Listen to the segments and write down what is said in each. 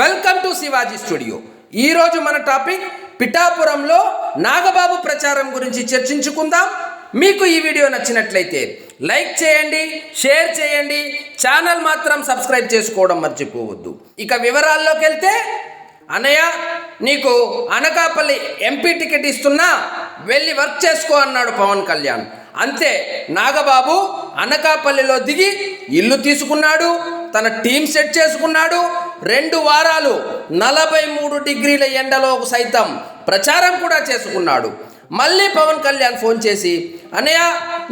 Welcome to Shivaji studio. ఈరోజు మన topic పిఠాపురంలో నాగబాబు ప్రచారం గురించి చర్చించుకుందాం. మీకు ఈ వీడియో నచ్చినట్లయితే లైక్ చేయండి, షేర్ చేయండి, ఛానల్ మాత్రం సబ్స్క్రైబ్ చేసుకోవడం మర్చిపోవద్దు. ఇక వివరాల్లోకి వెళ్తే, అన్నయ్య నీకు అనకాపల్లి ఎంపీ టికెట్ ఇస్తున్నా, వెళ్ళి వర్క్ చేసుకో అన్నాడు పవన్ కళ్యాణ్. అంతే, నాగబాబు అనకాపల్లిలో దిగి ఇల్లు తీసుకున్నాడు, తన టీం సెట్ చేసుకున్నాడు. 2 వారాలు 43 డిగ్రీల ఎండలో సైతం ప్రచారం కూడా చేసుకున్నాడు. మళ్ళీ పవన్ కళ్యాణ్ ఫోన్ చేసి, అన్నయ్య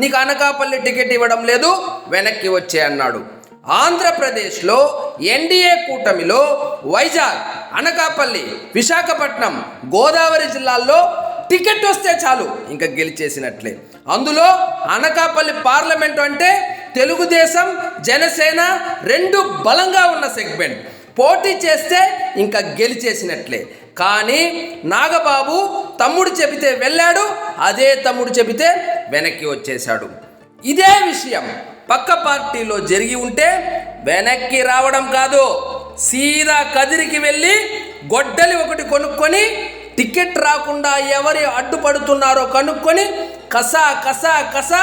నీకు అనకాపల్లి టికెట్ ఇవ్వడం లేదు, వెనక్కి వచ్చే అన్నాడు. ఆంధ్రప్రదేశ్లో ఎన్డీఏ కూటమిలో వైజాగ్, అనకాపల్లి, విశాఖపట్నం, గోదావరి జిల్లాల్లో టికెట్ వస్తే చాలు, ఇంకా గెలిచేసినట్లే. అందులో అనకాపల్లి పార్లమెంటు అంటే తెలుగుదేశం, జనసేన 2 బలంగా ఉన్న సెగ్మెంట్. పోటీ చేస్తే ఇంకా గెలిచేసినట్లే. కానీ నాగబాబు తమ్ముడు చెబితే వెళ్ళాడు, అదే తమ్ముడు చెబితే వెనక్కి వచ్చేశాడు. ఇదే విషయం పక్క పార్టీలో జరిగి ఉంటే వెనక్కి రావడం కాదు, సీదా కదిరికి వెళ్ళి గొడ్డలి ఒకటి కొనుక్కొని టికెట్ రాకుండా ఎవరి అడ్డుపడుతున్నారో కనుక్కొని కసా కసా కసా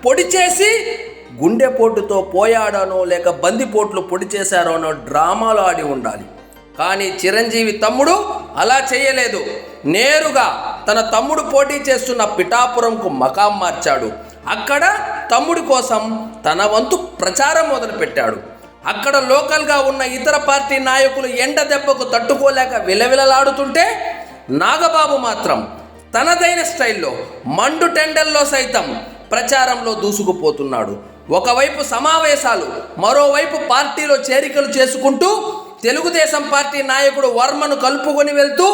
పొడి చేసి గుండెపోటుతో పోయాడనో లేక బందిపోట్లు పొడి చేశారోనో డ్రామాలు ఆడి ఉండాలి. కానీ చిరంజీవి తమ్ముడు అలా చేయలేదు. నేరుగా తన తమ్ముడు పోటీ చేస్తున్న పిఠాపురంకు మకాం మార్చాడు. అక్కడ తమ్ముడి కోసం తన వంతు ప్రచారం మొదలుపెట్టాడు. అక్కడ లోకల్గా ఉన్న ఇతర పార్టీ నాయకులు ఎండ దెబ్బకు తట్టుకోలేక విలవిలలాడుతుంటే నాగబాబు మాత్రం తనదైన స్టైల్లో మండు టెండల్లో సైతం ప్రచారంలో దూసుకుపోతున్నాడు. ఒకవైపు సమావేశాలు, మరోవైపు పార్టీలో చేరికలు చేసుకుంటూ తెలుగుదేశం పార్టీ నాయకుడు వర్మను కలుపుకొని వెళ్తూ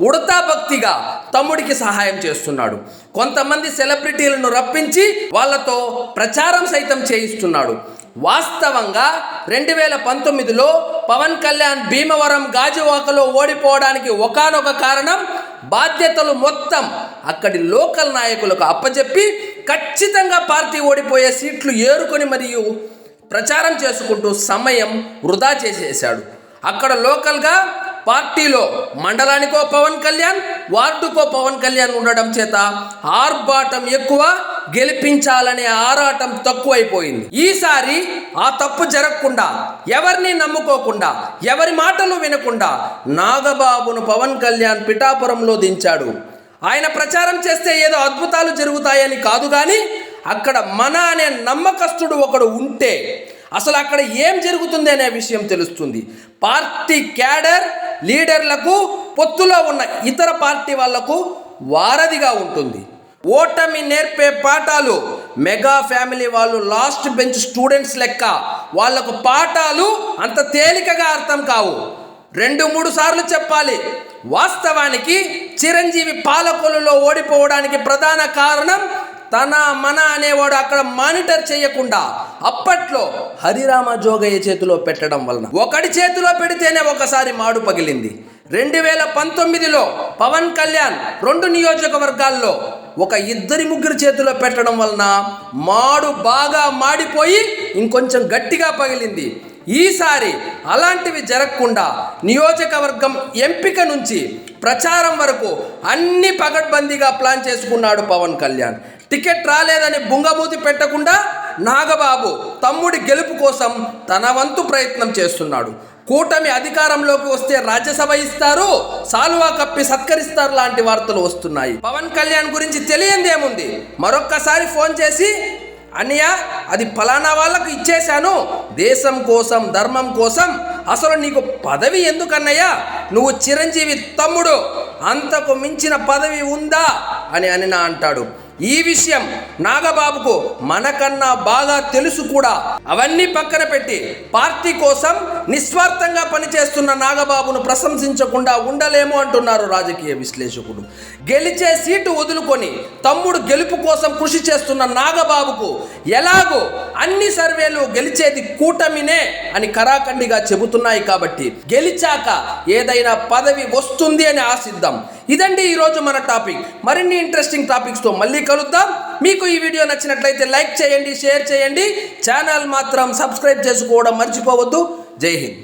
ఉడతా భక్తిగా తమ్ముడికి సహాయం చేస్తున్నాడు. కొంతమంది సెలబ్రిటీలను రప్పించి వాళ్లతో ప్రచారం సైతం చేయిస్తున్నాడు. వాస్తవంగా 2019లో పవన్ కళ్యాణ్ భీమవరం గాజువాకలో ఓడిపోవడానికి ఒకానొక కారణం బాధ్యతలు మొత్తం అక్కడి లోకల్ నాయకులకు అప్పచెప్పి ఖచ్చితంగా పార్టీ ఓడిపోయే సీట్లు ఏరుకొని మరియు ప్రచారం చేసుకుంటూ సమయం వృధా చేసేశాడు. అక్కడ లోకల్గా పార్టీలో మండలానికో పవన్ కళ్యాణ్, వార్డుకో పవన్ కళ్యాణ్ ఉండడం చేత ఆర్భాటం ఎక్కువ, గెలిపించాలనే ఆరాటం తక్కువైపోయింది. ఈసారి ఆ తప్పు జరగకుండా, ఎవరిని నమ్ముకోకుండా, ఎవరి మాటలు వినకుండా నాగబాబును పవన్ కళ్యాణ్ పిఠాపురంలో దించాడు. ఆయన ప్రచారం చేస్తే ఏదో అద్భుతాలు జరుగుతాయని కాదు, కానీ అక్కడ మన అనే నమ్మకస్తుడు ఒకడు ఉంటే అసలు అక్కడ ఏం జరుగుతుంది అనే విషయం తెలుస్తుంది. పార్టీ క్యాడర్ లీడర్లకు, పొత్తులో ఉన్న ఇతర పార్టీ వాళ్లకు వారధిగా ఉంటుంది. ఓటమి నేర్పే పాఠాలు మెగా ఫ్యామిలీ వాళ్ళు లాస్ట్ బెంచ్ స్టూడెంట్స్ లెక్క వాళ్లకు పాఠాలు అంత తేలికగా అర్థం కావు. 2-3 సార్లు చెప్పాలి. వాస్తవానికి చిరంజీవి పాలకొల్లులో ఓడిపోవడానికి ప్రధాన కారణం తన మన అనేవాడు అక్కడ మానిటర్ చేయకుండా అప్పట్లో హరిరామ జోగయ్య చేతిలో పెట్టడం వలన. ఒకటి చేతిలో పెడితేనే ఒకసారి మాడు పగిలింది. 2019లో పవన్ కళ్యాణ్ 2 నియోజకవర్గాల్లో ఒక 2-3 చేతిలో పెట్టడం వలన మాడు బాగా మాడిపోయి ఇంకొంచెం గట్టిగా పగిలింది. ఈసారి అలాంటివి జరగకుండా నియోజకవర్గం ఎంపిక నుంచి ప్రచారం వరకు అన్ని పగడ్బందీగా ప్లాన్ చేసుకున్నాడు పవన్ కళ్యాణ్. టికెట్ రాలేదని బుంగమూతి పెట్టకుండా నాగబాబు తమ్ముడి గెలుపు కోసం తన వంతు ప్రయత్నం చేస్తున్నాడు. కూటమి అధికారంలోకి వస్తే రాజ్యసభ ఇస్తారు, సాల్వా కప్పి సత్కరిస్తారు లాంటి వార్తలు వస్తున్నాయి. పవన్ కళ్యాణ్ గురించి తెలియందేముంది, మరొక్కసారి ఫోన్ చేసి, అన్నయ్య అది ఫలానా వాళ్ళకు ఇచ్చేశాను, దేశం కోసం, ధర్మం కోసం, అసలు నీకు పదవి ఎందుకన్నయ్యా, నువ్వు చిరంజీవి తమ్ముడు, అంతకు మించిన పదవి ఉందా అని అంటాడు. ఈ విషయం నాగబాబుకు మనకన్నా బాగా తెలుసు కూడా. అవన్నీ పక్కన పెట్టి పార్టీ కోసం నిస్వార్థంగా పనిచేస్తున్న నాగబాబును ప్రశంసించకుండా ఉండలేము అంటున్నారు రాజకీయ విశ్లేషకుడు. గెలిచే సీటు వదులుకొని తమ్ముడు గెలుపు కోసం కృషి చేస్తున్న నాగబాబుకు ఎలాగో అన్ని సర్వేలు గెలిచేది కూటమినే అని కరాఖండిగా చెబుతున్నాయి. కాబట్టి గెలిచాక ఏదైనా పదవి వస్తుంది అని ఆశిద్దాం. ఇదండి ఈరోజు మన టాపిక్. మరిన్ని ఇంట్రెస్టింగ్ టాపిక్స్తో మళ్ళీ కలుద్దాం. మీకు ఈ వీడియో నచ్చినట్లయితే లైక్ చేయండి, షేర్ చేయండి, ఛానల్ మాత్రం సబ్స్క్రైబ్ చేసుకోవడం మర్చిపోవద్దు. జై హింద్.